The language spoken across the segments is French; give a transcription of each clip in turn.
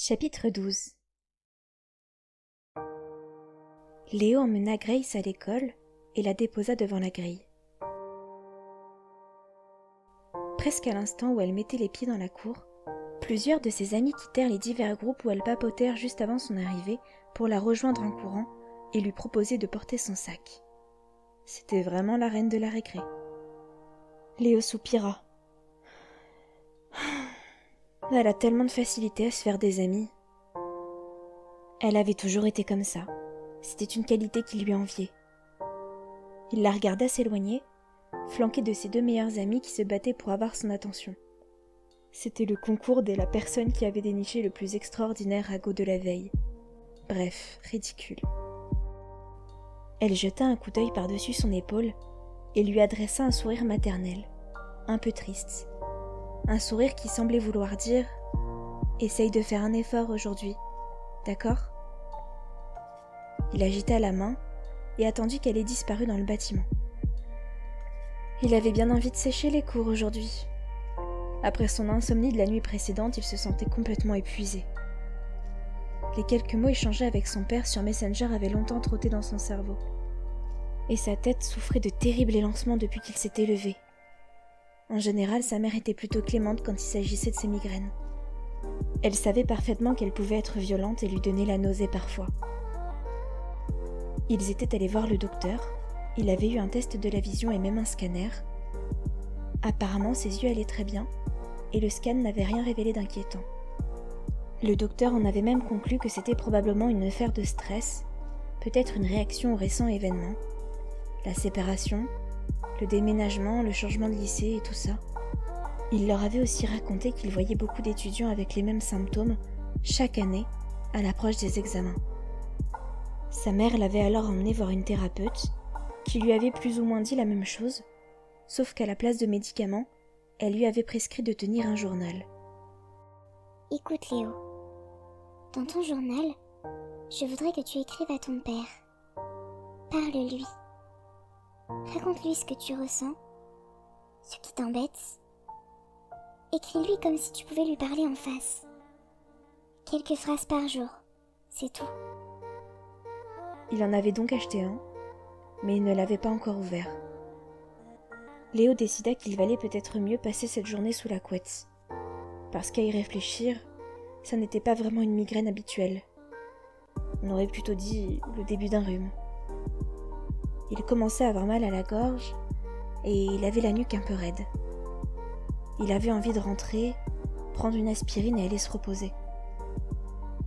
Chapitre 12. Léo emmena Grace à l'école et la déposa devant la grille. Presque à l'instant où elle mettait les pieds dans la cour, plusieurs de ses amis quittèrent les divers groupes où elle papotèrent juste avant son arrivée pour la rejoindre en courant et lui proposer de porter son sac. C'était vraiment la reine de la récré. Léo soupira. Elle a tellement de facilité à se faire des amis. Elle avait toujours été comme ça. C'était une qualité qui lui enviait. Il la regarda s'éloigner, flanqué de ses deux meilleurs amis qui se battaient pour avoir son attention. C'était le concours de la personne qui avait déniché le plus extraordinaire ragot de la veille. Bref, ridicule. Elle jeta un coup d'œil par-dessus son épaule et lui adressa un sourire maternel, un peu triste. Un sourire qui semblait vouloir dire « Essaye de faire un effort aujourd'hui, d'accord ?» Il agita la main et attendit qu'elle ait disparu dans le bâtiment. Il avait bien envie de sécher les cours aujourd'hui. Après son insomnie de la nuit précédente, il se sentait complètement épuisé. Les quelques mots échangés avec son père sur Messenger avaient longtemps trotté dans son cerveau. Et sa tête souffrait de terribles élancements depuis qu'il s'était levé. En général, sa mère était plutôt clémente quand il s'agissait de ses migraines. Elle savait parfaitement qu'elle pouvait être violente et lui donner la nausée parfois. Ils étaient allés voir le docteur, il avait eu un test de la vision et même un scanner. Apparemment, ses yeux allaient très bien, et le scan n'avait rien révélé d'inquiétant. Le docteur en avait même conclu que c'était probablement une affaire de stress, peut-être une réaction aux récents événements, la séparation, le déménagement, le changement de lycée et tout ça. Il leur avait aussi raconté qu'il voyait beaucoup d'étudiants avec les mêmes symptômes chaque année à l'approche des examens. Sa mère l'avait alors emmené voir une thérapeute qui lui avait plus ou moins dit la même chose, sauf qu'à la place de médicaments, elle lui avait prescrit de tenir un journal. Écoute Léo, dans ton journal, je voudrais que tu écrives à ton père. Parle-lui. Raconte-lui ce que tu ressens, ce qui t'embête. Écris-lui comme si tu pouvais lui parler en face. Quelques phrases par jour, c'est tout. Il en avait donc acheté un, mais il ne l'avait pas encore ouvert. Léo décida qu'il valait peut-être mieux passer cette journée sous la couette, parce qu'à y réfléchir, ça n'était pas vraiment une migraine habituelle. On aurait plutôt dit le début d'un rhume. Il commençait à avoir mal à la gorge, et il avait la nuque un peu raide. Il avait envie de rentrer, prendre une aspirine et aller se reposer.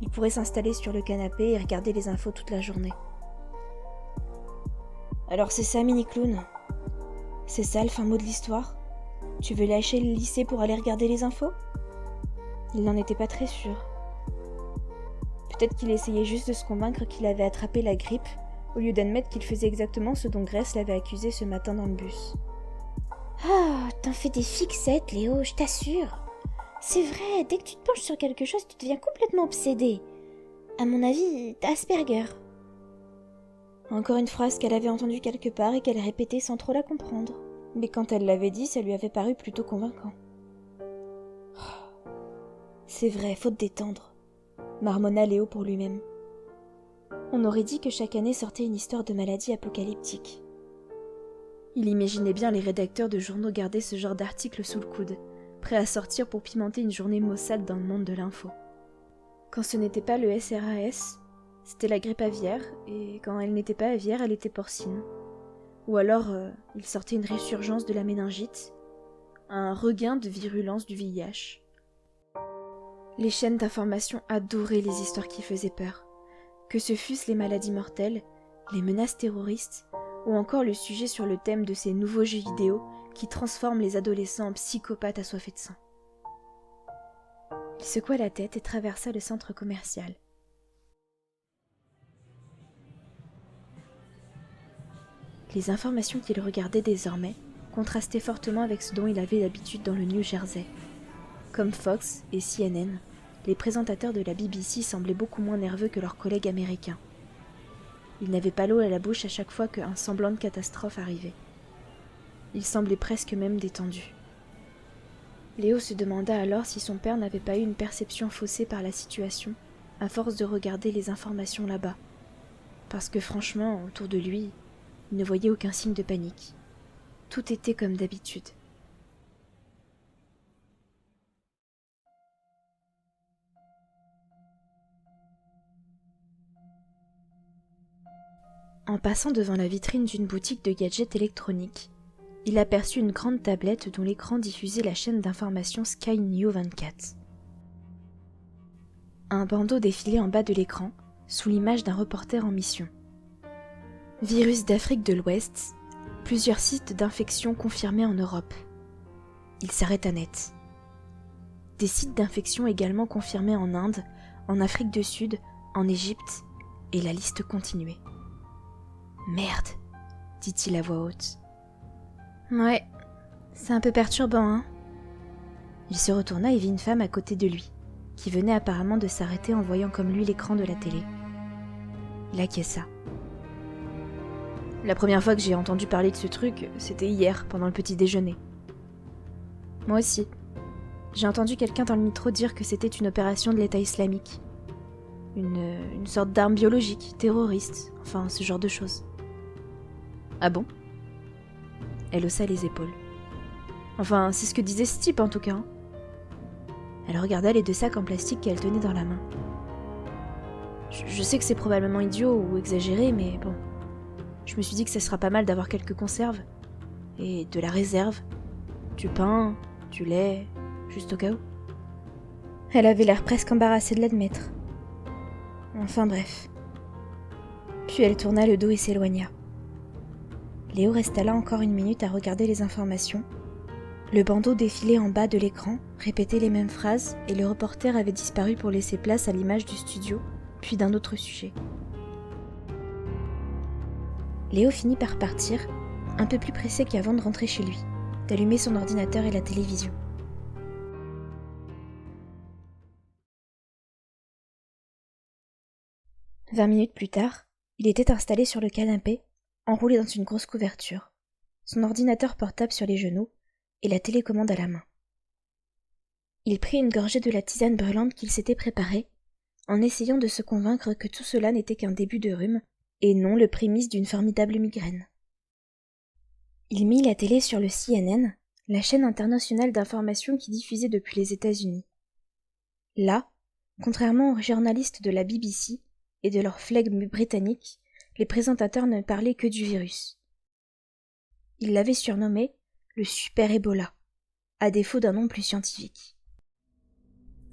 Il pourrait s'installer sur le canapé et regarder les infos toute la journée. Alors c'est ça, mini-clown? C'est ça le fin mot de l'histoire? Tu veux lâcher le lycée pour aller regarder les infos? Il n'en était pas très sûr. Peut-être qu'il essayait juste de se convaincre qu'il avait attrapé la grippe, au lieu d'admettre qu'il faisait exactement ce dont Grace l'avait accusé ce matin dans le bus. Oh, t'en fais des fixettes, Léo, je t'assure. C'est vrai, dès que tu te penches sur quelque chose, tu deviens complètement obsédé. À mon avis, t'as Asperger. Encore une phrase qu'elle avait entendue quelque part et qu'elle répétait sans trop la comprendre. Mais quand elle l'avait dit, ça lui avait paru plutôt convaincant. C'est vrai, faut te détendre, marmonna Léo pour lui-même. On aurait dit que chaque année sortait une histoire de maladie apocalyptique. Il imaginait bien les rédacteurs de journaux garder ce genre d'articles sous le coude, prêts à sortir pour pimenter une journée maussade dans le monde de l'info. Quand ce n'était pas le SRAS, c'était la grippe aviaire, et quand elle n'était pas aviaire, elle était porcine. Ou alors, il sortait une résurgence de la méningite, un regain de virulence du VIH. Les chaînes d'information adoraient les histoires qui faisaient peur, que ce fussent les maladies mortelles, les menaces terroristes, ou encore le sujet sur le thème de ces nouveaux jeux vidéo qui transforment les adolescents en psychopathes assoiffés de sang. Il secoua la tête et traversa le centre commercial. Les informations qu'il regardait désormais contrastaient fortement avec ce dont il avait l'habitude dans le New Jersey. Comme Fox et CNN, les présentateurs de la BBC semblaient beaucoup moins nerveux que leurs collègues américains. Ils n'avaient pas l'eau à la bouche à chaque fois qu'un semblant de catastrophe arrivait. Ils semblaient presque même détendus. Léo se demanda alors si son père n'avait pas eu une perception faussée par la situation, à force de regarder les informations là-bas. Parce que franchement, autour de lui, il ne voyait aucun signe de panique. Tout était comme d'habitude. En passant devant la vitrine d'une boutique de gadgets électroniques, il aperçut une grande tablette dont l'écran diffusait la chaîne d'information Sky Neo 24. Un bandeau défilait en bas de l'écran, sous l'image d'un reporter en mission. Virus d'Afrique de l'Ouest, plusieurs sites d'infection confirmés en Europe. Il s'arrêta net. Des sites d'infection également confirmés en Inde, en Afrique du Sud, en Égypte, et la liste continuait. « Merde !» dit-il à voix haute. « Ouais, c'est un peu perturbant, hein ?» Il se retourna et vit une femme à côté de lui, qui venait apparemment de s'arrêter en voyant comme lui l'écran de la télé. Il acquiesça. « La première fois que j'ai entendu parler de ce truc, c'était hier, pendant le petit déjeuner. » « Moi aussi. J'ai entendu quelqu'un dans le métro dire que c'était une opération de l'État islamique. Une sorte d'arme biologique, terroriste, enfin ce genre de choses. » « Ah bon ?» Elle haussa les épaules. « Enfin, c'est ce que disait ce type en tout cas. Hein. » Elle regarda les 2 sacs en plastique qu'elle tenait dans la main. Je sais que c'est probablement idiot ou exagéré, mais bon. Je me suis dit que ça sera pas mal d'avoir quelques conserves. Et de la réserve. Du pain, du lait, juste au cas où. Elle avait l'air presque embarrassée de l'admettre. Enfin bref. Puis elle tourna le dos et s'éloigna. Léo resta là encore 1 minute à regarder les informations. Le bandeau défilait en bas de l'écran, répétait les mêmes phrases, et le reporter avait disparu pour laisser place à l'image du studio, puis d'un autre sujet. Léo finit par partir, un peu plus pressé qu'avant de rentrer chez lui, d'allumer son ordinateur et la télévision. « 20 minutes plus tard, il était installé sur le canapé, enroulé dans une grosse couverture, son ordinateur portable sur les genoux et la télécommande à la main. Il prit une gorgée de la tisane brûlante qu'il s'était préparée, en essayant de se convaincre que tout cela n'était qu'un début de rhume, et non le prémisse d'une formidable migraine. Il mit la télé sur le CNN, la chaîne internationale d'information qui diffusait depuis les États-Unis. Là, contrairement aux journalistes de la BBC et de leur flegme britannique, les présentateurs ne parlaient que du virus. Ils l'avaient surnommé le Super Ebola, à défaut d'un nom plus scientifique.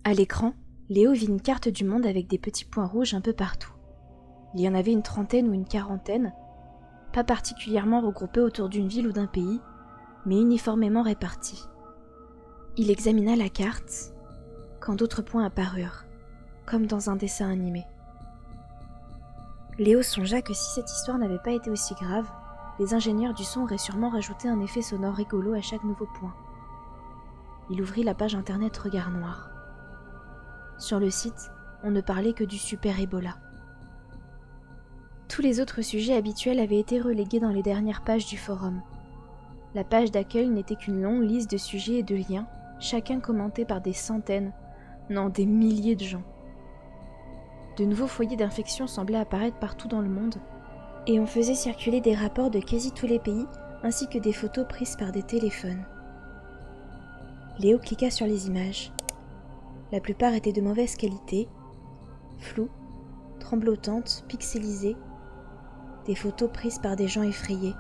À l'écran, Léo vit une carte du monde avec des petits points rouges un peu partout. Il y en avait une 30aine ou une 40aine, pas particulièrement regroupés autour d'une ville ou d'un pays, mais uniformément répartis. Il examina la carte, quand d'autres points apparurent, comme dans un dessin animé. Léo songea que si cette histoire n'avait pas été aussi grave, les ingénieurs du son auraient sûrement rajouté un effet sonore rigolo à chaque nouveau point. Il ouvrit la page internet Regard Noir. Sur le site, on ne parlait que du Super Ebola. Tous les autres sujets habituels avaient été relégués dans les dernières pages du forum. La page d'accueil n'était qu'une longue liste de sujets et de liens, chacun commenté par des centaines, non des milliers de gens. De nouveaux foyers d'infection semblaient apparaître partout dans le monde, et on faisait circuler des rapports de quasi tous les pays, ainsi que des photos prises par des téléphones. Léo cliqua sur les images. La plupart étaient de mauvaise qualité, floues, tremblotantes, pixelisées, des photos prises par des gens effrayés.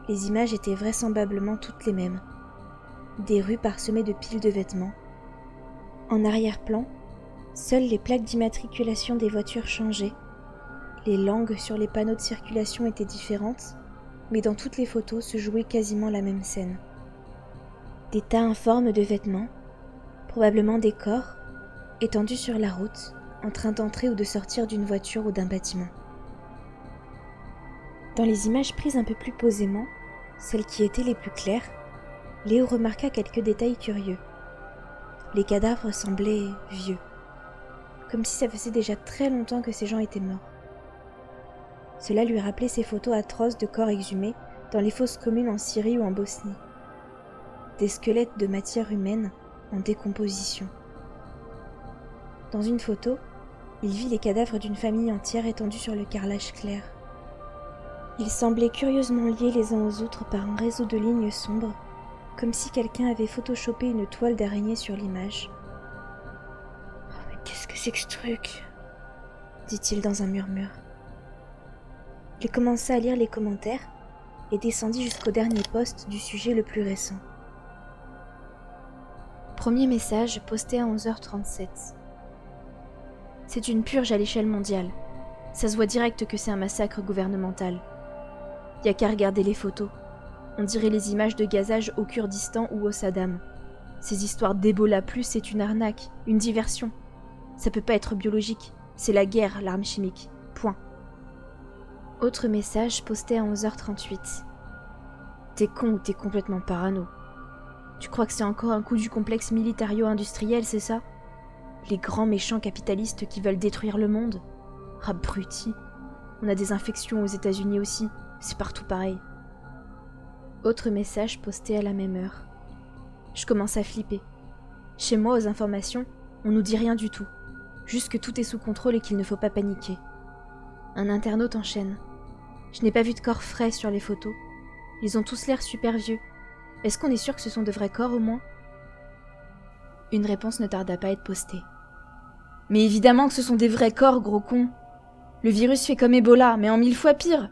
Les images étaient vraisemblablement toutes les mêmes. Des rues parsemées de piles de vêtements. En arrière-plan, seules les plaques d'immatriculation des voitures changeaient. Les langues sur les panneaux de circulation étaient différentes, mais dans toutes les photos se jouait quasiment la même scène. Des tas informes de vêtements, probablement des corps, étendus sur la route, en train d'entrer ou de sortir d'une voiture ou d'un bâtiment. Dans les images prises un peu plus posément, celles qui étaient les plus claires, Léo remarqua quelques détails curieux. Les cadavres semblaient vieux, comme si ça faisait déjà très longtemps que ces gens étaient morts. Cela lui rappelait ces photos atroces de corps exhumés dans les fosses communes en Syrie ou en Bosnie. des squelettes de matière humaine en décomposition. Dans une photo, il vit les cadavres d'une famille entière étendus sur le carrelage clair. Ils semblaient curieusement liés les uns aux autres par un réseau de lignes sombres, comme si quelqu'un avait photoshopé une toile d'araignée sur l'image. « Oh mais qu'est-ce que c'est que ce truc ?» dit-il dans un murmure. Il commença à lire les commentaires et descendit jusqu'au dernier post du sujet le plus récent. Premier message posté à 11h37. C'est une purge à l'échelle mondiale. Ça se voit direct que c'est un massacre gouvernemental. Y a qu'à regarder les photos. On dirait les images de gazage au Kurdistan ou au Saddam. Ces histoires d'Ebola plus, c'est une arnaque, une diversion. Ça peut pas être biologique. C'est la guerre, l'arme chimique. Point. Autre message posté à 11h38. T'es con ou t'es complètement parano? Tu crois que c'est encore un coup du complexe militario-industriel, c'est ça? Les grands méchants capitalistes qui veulent détruire le monde? Abruti. On a des infections aux États-Unis aussi. C'est partout pareil. Autre message posté à la même heure. Je commence à flipper. Chez moi, aux informations, on nous dit rien du tout. Juste que tout est sous contrôle et qu'il ne faut pas paniquer. Un internaute enchaîne. Je n'ai pas vu de corps frais sur les photos. Ils ont tous l'air super vieux. Est-ce qu'on est sûr que ce sont de vrais corps au moins? Une réponse ne tarda pas à être postée. Mais évidemment que ce sont des vrais corps, gros con. Le virus fait comme Ebola, mais en 1000 fois pire.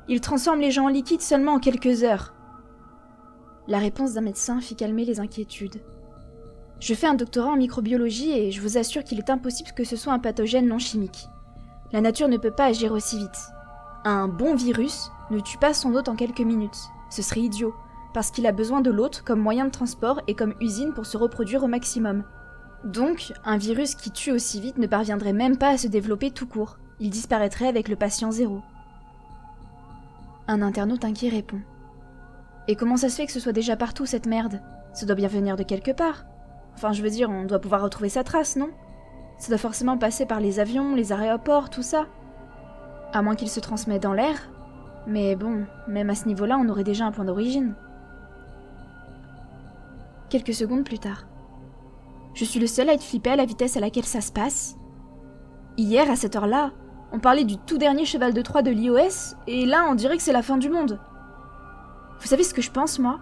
Il transforme les gens en liquide seulement en quelques heures. La réponse d'un médecin fit calmer les inquiétudes. Je fais un doctorat en microbiologie et je vous assure qu'il est impossible que ce soit un pathogène non chimique. La nature ne peut pas agir aussi vite. Un bon virus ne tue pas son hôte en quelques minutes. Ce serait idiot, parce qu'il a besoin de l'hôte comme moyen de transport et comme usine pour se reproduire au maximum. Donc, un virus qui tue aussi vite ne parviendrait même pas à se développer tout court. Il disparaîtrait avec le patient zéro. Un internaute inquiet répond. Et comment ça se fait que ce soit déjà partout cette merde? Ça doit bien venir de quelque part. Enfin, je veux dire, on doit pouvoir retrouver sa trace, non? Ça doit forcément passer par les avions, les aéroports, tout ça. À moins qu'il se transmette dans l'air. Mais bon, même à ce niveau-là, on aurait déjà un point d'origine. Quelques secondes plus tard. Je suis le seul à être flippé à la vitesse à laquelle ça se passe. Hier, à cette heure-là, on parlait du tout dernier cheval de Troie de l'iOS, et là, on dirait que c'est la fin du monde. Vous savez ce que je pense, moi?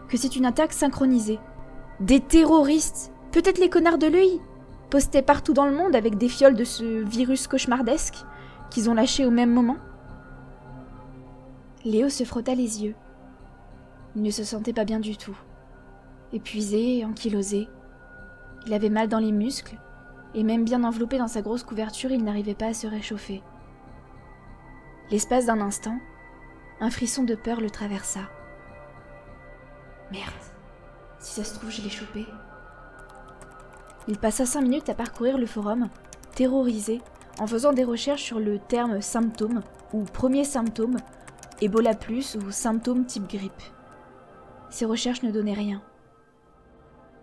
Que c'est une attaque synchronisée. Des terroristes, peut-être les connards de l'œil, postés partout dans le monde avec des fioles de ce virus cauchemardesque qu'ils ont lâché au même moment. Léo se frotta les yeux. Il ne se sentait pas bien du tout. Épuisé, ankylosé. Il avait mal dans les muscles, et même bien enveloppé dans sa grosse couverture, il n'arrivait pas à se réchauffer. L'espace d'un instant, un frisson de peur le traversa. Merde, si ça se trouve, je l'ai chopé. Il passa 5 minutes à parcourir le forum, terrorisé, en faisant des recherches sur le terme symptôme, ou premier symptôme, Ebola plus ou symptôme type grippe. Ces recherches ne donnaient rien.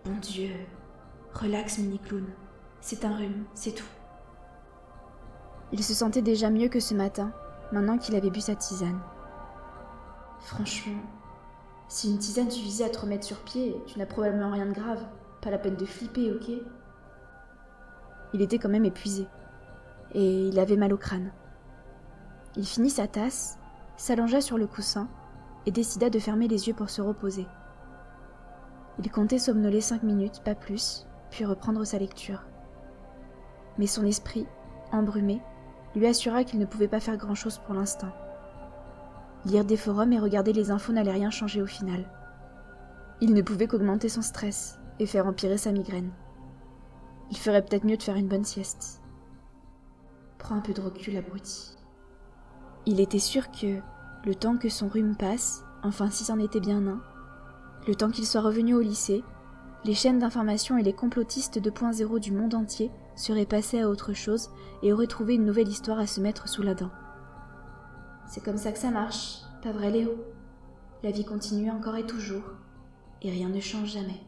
Bon Dieu, relax mini-clown, c'est un rhume, c'est tout. Il se sentait déjà mieux que ce matin, maintenant qu'il avait bu sa tisane. Franchement, si une tisane suffisait à te remettre sur pied, tu n'as probablement rien de grave, pas la peine de flipper, ok? Il était quand même épuisé, et il avait mal au crâne. Il finit sa tasse, s'allongea sur le coussin et décida de fermer les yeux pour se reposer. Il comptait somnoler 5 minutes, pas plus, puis reprendre sa lecture. Mais son esprit, embrumé, lui assura qu'il ne pouvait pas faire grand-chose pour l'instant. Lire des forums et regarder les infos n'allait rien changer au final. Il ne pouvait qu'augmenter son stress et faire empirer sa migraine. Il ferait peut-être mieux de faire une bonne sieste. Prends un peu de recul, abruti. Il était sûr que, le temps que son rhume passe, enfin si c'en était bien un, le temps qu'il soit revenu au lycée, les chaînes d'information et les complotistes 2.0 du monde entier seraient passés à autre chose et auraient trouvé une nouvelle histoire à se mettre sous la dent. C'est comme ça que ça marche, pas vrai Léo? La vie continue encore et toujours, et rien ne change jamais.